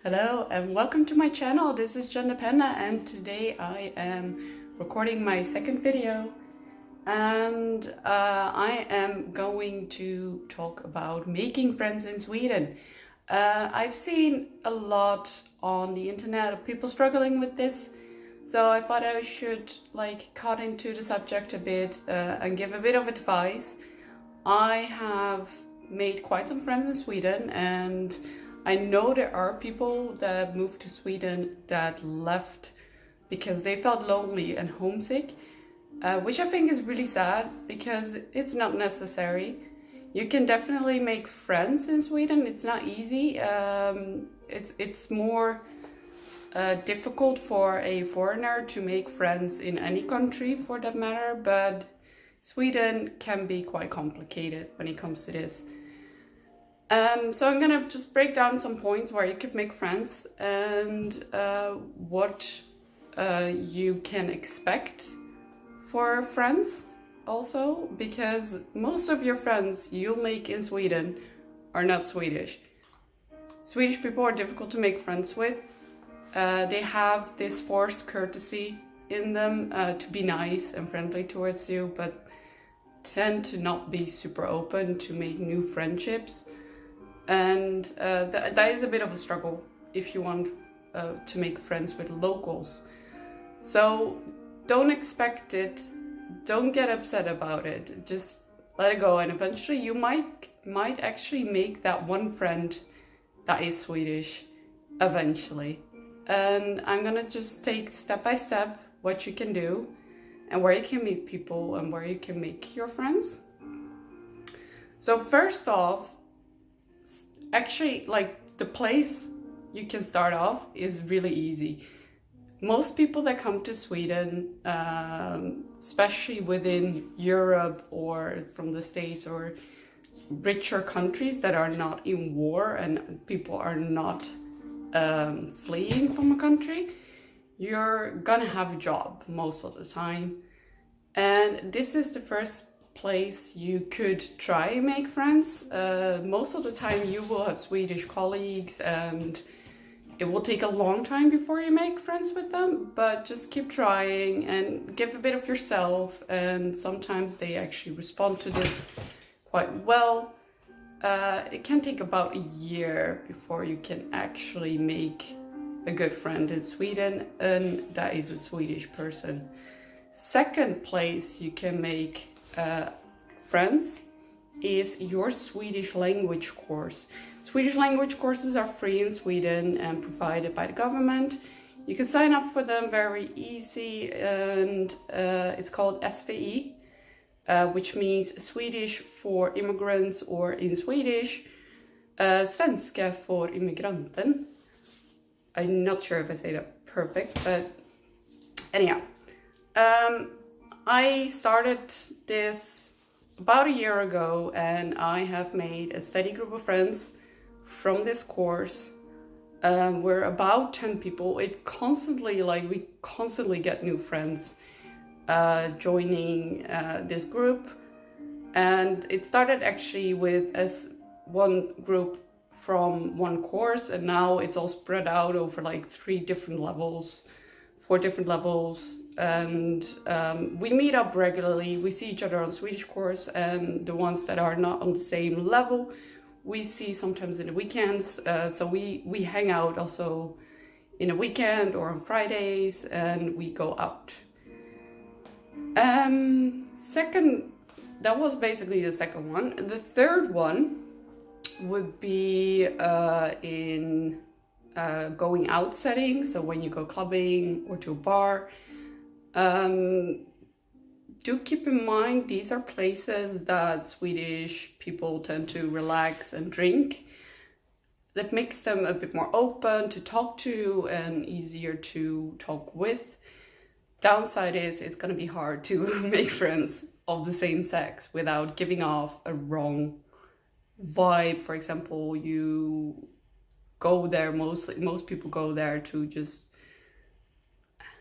Hello and welcome to my channel. This is Jenna Penna and today I am recording my second video and I am going to talk about making friends in Sweden. I've seen a lot on the internet of people struggling with this, so I thought I should cut into the subject a bit and give a bit of advice. I have made quite some friends in Sweden, and I know there are people that moved to Sweden that left because they felt lonely and homesick, which I think is really sad because it's not necessary. You can definitely make friends in Sweden. It's not easy. It's more difficult for a foreigner to make friends in any country for that matter, but Sweden can be quite complicated when it comes to this. So I'm gonna just break down some points where you could make friends and what you can expect for friends also, because most of your friends you'll make in Sweden are not Swedish. Swedish people are difficult to make friends with. They have this forced courtesy in them to be nice and friendly towards you, but tend to not be super open to make new friendships. And that is a bit of a struggle if you want to make friends with locals. So don't expect it, don't get upset about it, just let it go, and eventually you might actually make that one friend that is Swedish eventually. And I'm gonna just take step by step what you can do and where you can meet people and where you can make your friends. So first off, actually, the place you can start off is really easy. Most people that come to Sweden, especially within Europe or from the States or richer countries that are not in war and people are not fleeing from a country, you're gonna have a job most of the time. And this is the first place you could try and make friends. Most of the time you will have Swedish colleagues and it will take a long time before you make friends with them, but just keep trying and give a bit of yourself, and sometimes they actually respond to this quite well. It can take about a year before you can actually make a good friend in Sweden, and that is a Swedish person. Second place you can make friends is your Swedish language course. Swedish language courses are free in Sweden and provided by the government. You can sign up for them very easy, and it's called SVI, which means Swedish for immigrants, or in Swedish, Svenska för immigranten. I'm not sure if I say that perfect, but anyhow. I started this about a year ago, and I have made a steady group of friends from this course. We're about 10 people. We constantly get new friends joining this group. And it started actually with as one group from one course, and now it's all spread out over 4 different levels, and we meet up regularly. We see each other on Swedish course, and the ones that are not on the same level we see sometimes in the weekends, so we hang out also in a weekend or on Fridays, and we go out. That was basically the second one. The third one would be in going out setting, so when you go clubbing or to a bar. Do keep in mind these are places that Swedish people tend to relax and drink. That makes them a bit more open to talk to and easier to talk with. Downside is it's going to be hard to make friends of the same sex without giving off a wrong vibe. For example, you go there, most people go there to just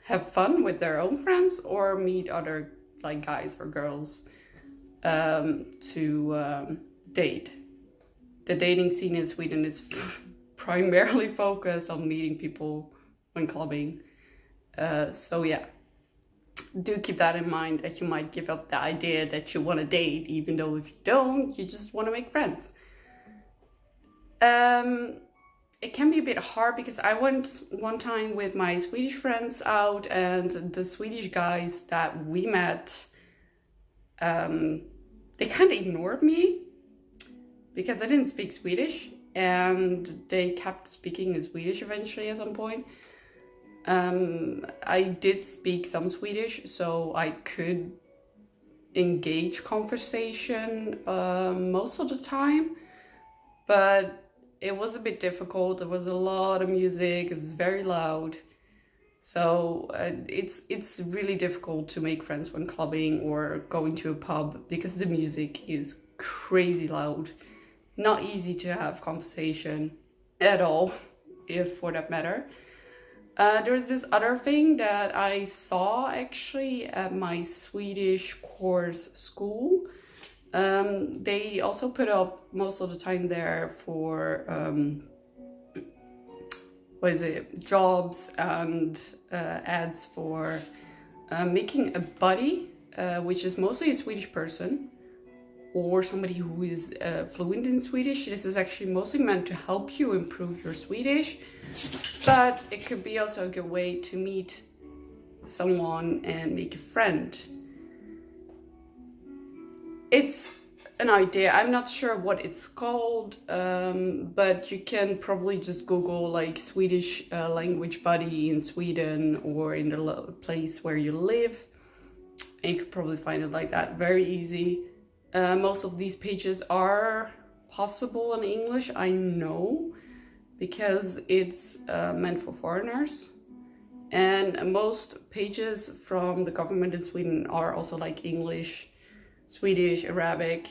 have fun with their own friends or meet other guys or girls to date. The dating scene in Sweden is primarily focus on meeting people when clubbing. So yeah, do keep that in mind, that you might give up the idea that you want to date, even though if you don't, you just want to make friends. It can be a bit hard because I went one time with my Swedish friends out, and the Swedish guys that we met, they kind of ignored me because I didn't speak Swedish, and they kept speaking in Swedish eventually at some point. I did speak some Swedish, so I could engage conversation most of the time, but it was a bit difficult. There was a lot of music, it was very loud. So it's really difficult to make friends when clubbing or going to a pub because the music is crazy loud. Not easy to have conversation at all, if for that matter. There's this other thing that I saw actually at my Swedish course school. They also put up most of the time there for jobs and ads for making a buddy, which is mostly a Swedish person or somebody who is fluent in Swedish. This is actually mostly meant to help you improve your Swedish, but it could be also a good way to meet someone and make a friend. It's an idea. I'm not sure what it's called, but you can probably just Google like Swedish language buddy in Sweden or in the place where you live, and you could probably find it like that, very easy. Most of these pages are possible in English, I know, because it's meant for foreigners. And most pages from the government in Sweden are also like English, Swedish, Arabic.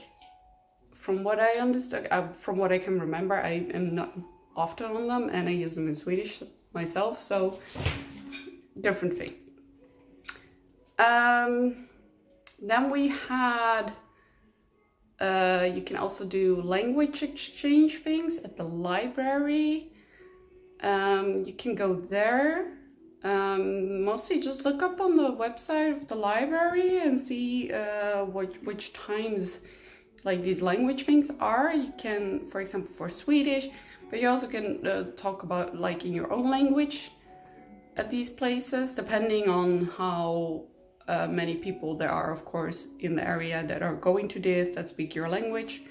From what I understood, from what I can remember, I am not often on them, and I use them in Swedish myself, so different thing. Then we had, you can also do language exchange things at the library. You can go there. Mostly just look up on the website of the library and see which times like these language things are. You can, for example, for Swedish, but you also can talk about like in your own language at these places, depending on how many people there are, of course, in the area that are going to this, that speak your language.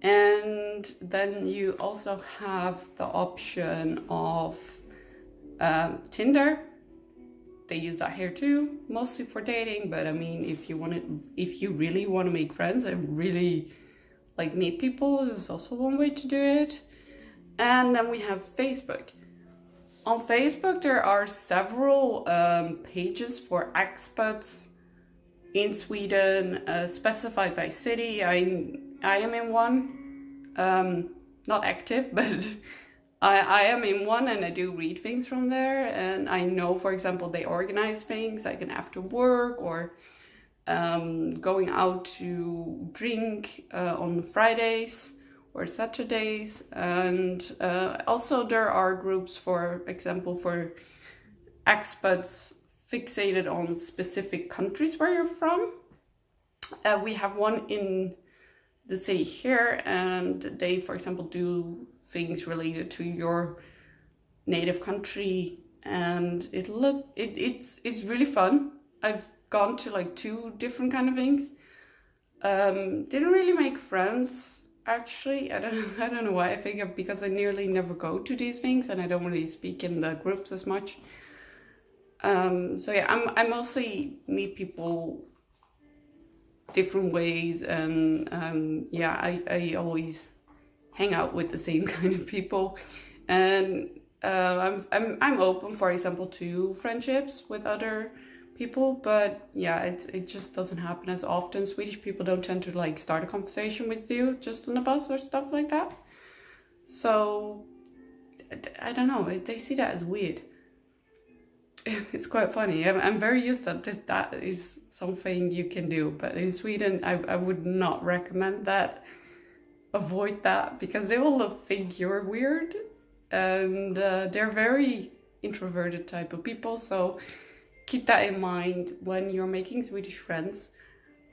And then you also have the option of Tinder. They use that here too, mostly for dating, but I mean, if you really want to make friends and really like meet people, this is also one way to do it. And then we have Facebook. On Facebook, there are several pages for expats in Sweden, specified by city. I am in one, not active, but I am in one, and I do read things from there. And I know, for example, they organize things like an after work or going out to drink on Fridays or Saturdays. And also there are groups, for example, for expats fixated on specific countries where you're from. We have one in the city here, and they, for example, do things related to your native country, and it's really fun. I've gone to like 2 different kind of things. Didn't really make friends actually. I don't know why. I think because I nearly never go to these things and I don't really speak in the groups as much. So yeah, I mostly meet people different ways, and yeah, I always hang out with the same kind of people, and I'm open, for example, to friendships with other people, but yeah, it just doesn't happen as often. Swedish people don't tend to like start a conversation with you just on the bus or stuff like that, so I don't know, they see that as weird. It's quite funny. I'm very used to that is something you can do, but in Sweden I would not recommend that. Avoid that, because they will think you're weird, and they're very introverted type of people, so keep that in mind when you're making Swedish friends.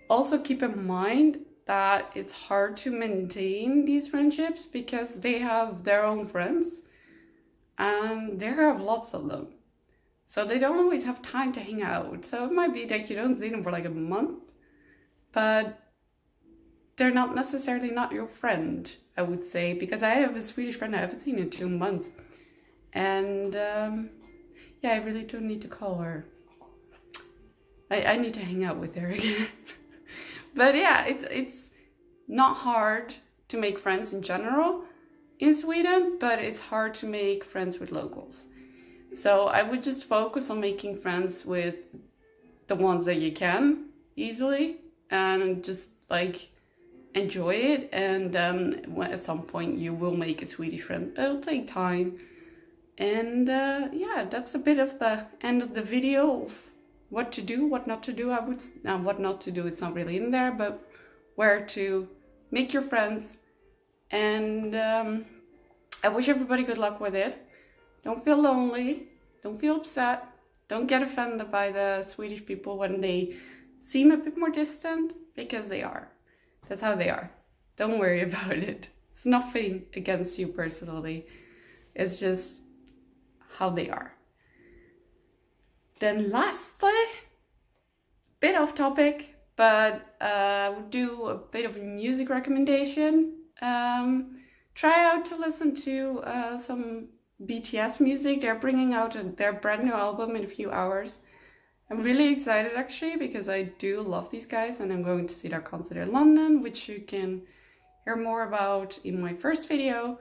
Also keep in mind that it's hard to maintain these friendships because they have their own friends and they have lots of them. So they don't always have time to hang out. So it might be that you don't see them for like a month, but they're not necessarily not your friend, I would say, because I have a Swedish friend I haven't seen in 2 months. And yeah, I really do need to call her. I need to hang out with her again. But yeah, it's not hard to make friends in general in Sweden, but it's hard to make friends with locals. So I would just focus on making friends with the ones that you can easily and just like enjoy it. And then at some point you will make a Swedish friend. It'll take time. And yeah, that's a bit of the end of the video of what to do, what not to do. What not to do, it's not really in there, but where to make your friends. And I wish everybody good luck with it. Don't feel lonely, don't feel upset, don't get offended by the Swedish people when they seem a bit more distant, because they are. That's how they are. Don't worry about it. It's nothing against you personally. It's just how they are. Then lastly, bit off topic, but we'll do a bit of a music recommendation. Try out to listen to some BTS music. They're bringing out their brand new album in a few hours. I'm really excited actually, because I do love these guys, and I'm going to see their concert in London, which you can hear more about in my first video.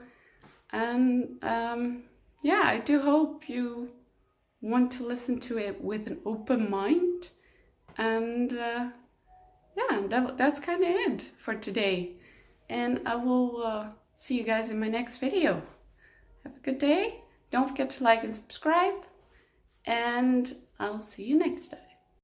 And yeah, I do hope you want to listen to it with an open mind. And yeah, that's kind of it for today. And I will see you guys in my next video. Have a good day. Don't forget to like and subscribe. And I'll see you next time.